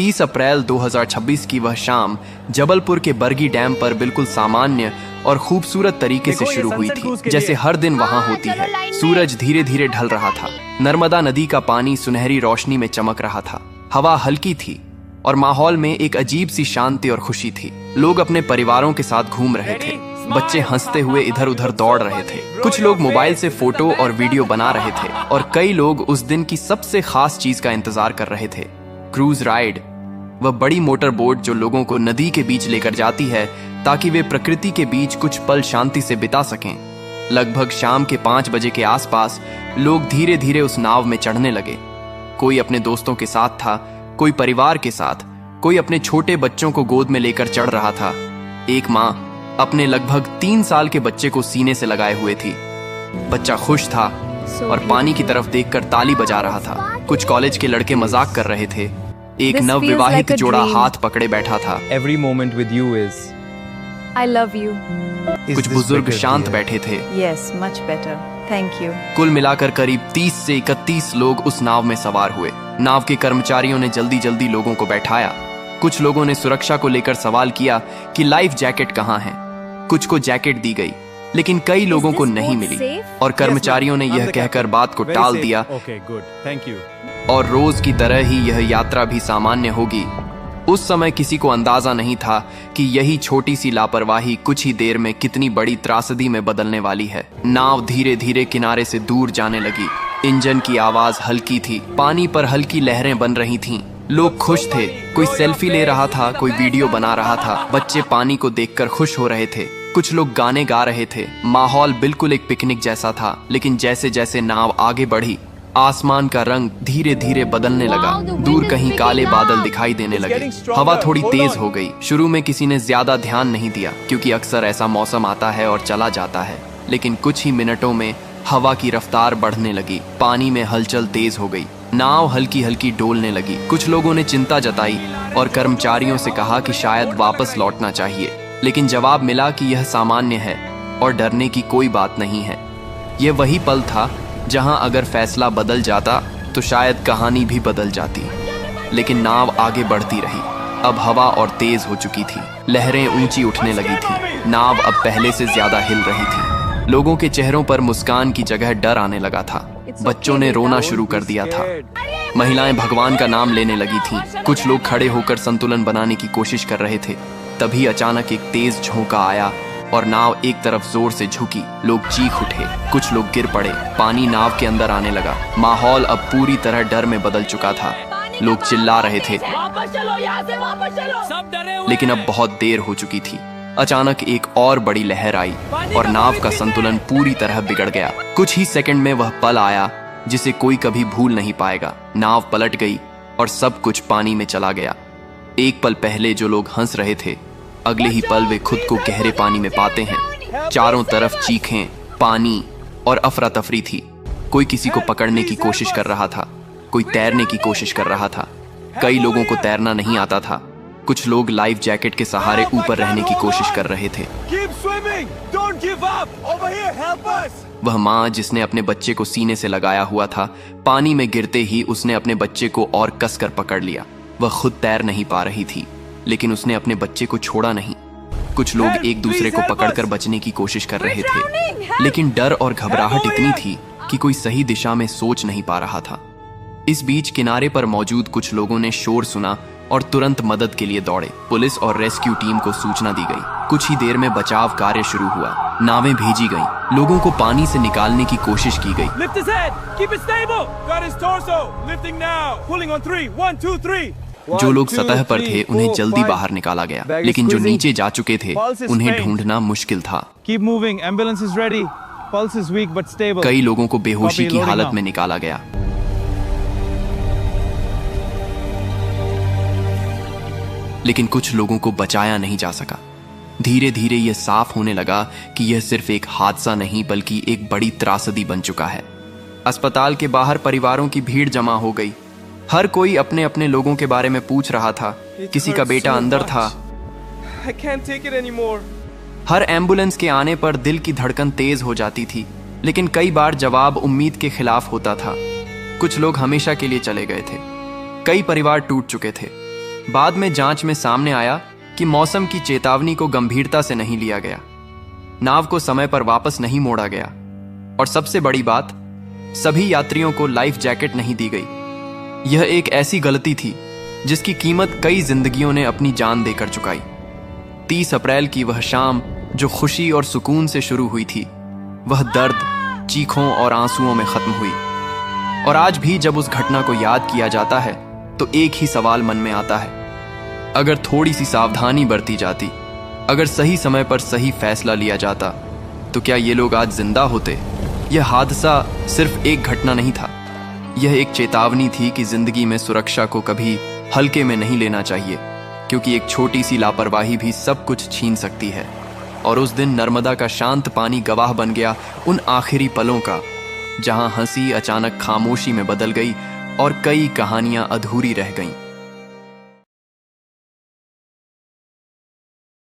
30 अप्रैल 2026 की वह शाम जबलपुर के बरगी डैम पर बिल्कुल सामान्य और खूबसूरत तरीके से शुरू हुई थी, जैसे हर दिन वहां होती है। सूरज धीरे धीरे ढल रहा था। नर्मदा नदी का पानी सुनहरी रोशनी में चमक रहा था। हवा हल्की थी और माहौल में एक अजीब सी शांति और खुशी थी। लोग अपने परिवारों के साथ घूम रहे थे। बच्चे हंसते हुए इधर उधर दौड़ रहे थे। कुछ लोग मोबाइल से फोटो और वीडियो बना रहे थे और कई लोग उस दिन की सबसे खास चीज का इंतजार कर रहे थे, क्रूज राइड। वह बड़ी मोटर बोट जो लोगों को नदी के बीच लेकर जाती है ताकि वे प्रकृति के बीच कुछ पल शांति से बिता सकें। लगभग शाम के 5 बजे के आसपास लोग धीरे धीरे उस नाव में चढ़ने लगे। कोई अपने दोस्तों के साथ था, कोई परिवार के साथ, कोई अपने छोटे बच्चों को गोद में लेकर चढ़ रहा था। एक माँ अपने लगभग 3 साल के बच्चे को सीने से लगाए हुए थी। बच्चा खुश था और पानी की तरफ देखकर ताली बजा रहा था। कुछ कॉलेज के लड़के मजाक कर रहे थे। एक नवविवाहित जोड़ा हाथ पकड़े बैठा था। Every moment with you is I love you. कुछ बुजुर्ग शांत बैठे थे। Yes, much better. Thank you. कुल मिलाकर करीब 30 से 31 लोग उस नाव में सवार हुए। नाव के कर्मचारियों ने जल्दी जल्दी लोगों को बैठाया। कुछ लोगों ने सुरक्षा को लेकर सवाल किया कि लाइफ जैकेट कहाँ है। कुछ को जैकेट दी गई, लेकिन कई लोगों को नहीं मिली और कर्मचारियों ने यह कहकर बात को टाल दिया और रोज की तरह ही यह यात्रा भी सामान्य होगी। उस समय किसी को अंदाजा नहीं था कि यही छोटी सी लापरवाही कुछ ही देर में कितनी बड़ी त्रासदी में बदलने वाली है। नाव धीरे धीरे किनारे से दूर जाने लगी। इंजन की आवाज हल्की थी। पानी पर हल्की लहरें बन रही थीं। लोग खुश थे। कोई सेल्फी ले रहा था, कोई वीडियो बना रहा था। बच्चे पानी को देखकर खुश हो रहे थे। कुछ लोग गाने गा रहे थे। माहौल बिल्कुल एक पिकनिक जैसा था। लेकिन जैसे जैसे नाव आगे बढ़ी, आसमान का रंग धीरे धीरे बदलने लगा। दूर कहीं काले बादल दिखाई देने लगे। हवा थोड़ी तेज हो गई। शुरू में किसी ने ज्यादा ध्यान नहीं दिया, क्योंकि अक्सर ऐसा मौसम आता है और चला जाता है। लेकिन कुछ ही मिनटों में हवा की रफ्तार बढ़ने लगी। पानी में हलचल तेज हो गई। नाव हल्की हल्की डोलने लगी। कुछ लोगों ने चिंता जताई और कर्मचारियों से कहा कि शायद वापस लौटना चाहिए, लेकिन जवाब मिला कि यह सामान्य है और डरने की कोई बात नहीं है। यह वही पल था जहां अगर फैसला बदल जाता तो शायद कहानी भी बदल जाती। लेकिन नाव आगे बढ़ती रही। अब हवा और तेज हो चुकी थी। लहरें ऊंची उठने लगी थी। नाव अब पहले से ज्यादा हिल रही थी। लोगों के चेहरों पर मुस्कान की जगह डर आने लगा था। बच्चों ने रोना शुरू कर दिया था। महिलाएं भगवान का नाम लेने लगी थीं। कुछ लोग खड़े होकर संतुलन बनाने की कोशिश कर रहे थे। तभी अचानक एक तेज झोंका आया और नाव एक तरफ जोर से झुकी। लोग चीख उठे। कुछ लोग गिर पड़े। पानी नाव के अंदर आने लगा। माहौल अब पूरी तरह डर में बदल चुका था। लोग चिल्ला रहे थे, वापस चलो, यहाँ से वापस चलो। सब डरे हुए लेकिन अब बहुत देर हो चुकी थी। अचानक एक और बड़ी लहर आई और नाव का संतुलन पूरी तरह बिगड़ गया। कुछ ही सेकंड में वह पल आया जिसे कोई कभी भूल नहीं पाएगा। नाव पलट गई और सब कुछ पानी में चला गया। एक पल पहले जो लोग हंस रहे थे, अगले ही पल वे खुद को गहरे पानी में पाते हैं। चारों तरफ चीखें, पानी और अफरा तफरी थी। कोई किसी को पकड़ने की कोशिश कर रहा था, कोई तैरने की कोशिश कर रहा था। कई लोगों को तैरना नहीं आता था। कुछ लोग लाइफ जैकेट के सहारे ऊपर रहने की कोशिश कर रहे थे। वह माँ जिसने अपने बच्चे को सीने से लगाया हुआ था, पानी में गिरते ही उसने अपने बच्चे को और कसकर पकड़ लिया। वह खुद तैर नहीं पा रही थी, लेकिन उसने अपने बच्चे को छोड़ा नहीं। कुछ लोग एक दूसरे को पकड़कर बचने की कोशिश कर रहे थे, लेकिन डर और घबराहट इतनी थी कि कोई सही दिशा में सोच नहीं पा रहा था। इस बीच किनारे पर मौजूद कुछ लोगों ने शोर सुना और तुरंत मदद के लिए दौड़े। पुलिस और रेस्क्यू टीम को सूचना दी गई। कुछ ही देर में बचाव कार्य शुरू हुआ। नावें भेजी गईं। लोगों को पानी से निकालने की कोशिश की गई। जो लोग सतह पर थे उन्हें जल्दी बाहर निकाला गया, लेकिन जो नीचे जा चुके थे उन्हें ढूंढना मुश्किल था। कई लोगों को बेहोशी की हालत में निकाला गया। लेकिन कुछ लोगों को बचाया नहीं जा सका। धीरे धीरे यह साफ होने लगा कि यह सिर्फ एक हादसा नहीं बल्कि एक बड़ी त्रासदी बन चुका है। अस्पताल के बाहर परिवारों की भीड़ जमा हो गई। हर कोई अपने अपने लोगों के बारे में पूछ रहा था। किसी का बेटा अंदर था। हर एम्बुलेंस के आने पर दिल की धड़कन तेज हो जाती थी, लेकिन कई बार जवाब उम्मीद के खिलाफ होता था। कुछ लोग हमेशा के लिए चले गए थे। कई परिवार टूट चुके थे। बाद में जांच में सामने आया कि मौसम की चेतावनी को गंभीरता से नहीं लिया गया, नाव को समय पर वापस नहीं मोड़ा गया और सबसे बड़ी बात, सभी यात्रियों को लाइफ जैकेट नहीं दी गई। यह एक ऐसी गलती थी जिसकी कीमत कई जिंदगियों ने अपनी जान देकर चुकाई। 30 अप्रैल की वह शाम जो खुशी और सुकून से शुरू हुई थी, वह दर्द, चीखों और आंसुओं में खत्म हुई। और आज भी जब उस घटना को याद किया जाता है तो एक ही सवाल मन में आता है, अगर थोड़ी सी सावधानी बरती जाती, अगर सही समय पर सही फैसला लिया जाता, तो क्या ये लोग आज जिंदा होते? यह हादसा सिर्फ एक घटना नहीं था, यह एक चेतावनी थी कि जिंदगी में सुरक्षा को कभी हल्के में नहीं लेना चाहिए, क्योंकि एक छोटी सी लापरवाही भी सब कुछ छीन सकती है। और उस दिन नर्मदा का शांत पानी गवाह बन गया उन आखिरी पलों का, जहां हंसी अचानक खामोशी में बदल गई और कई कहानियां अधूरी रह गईं।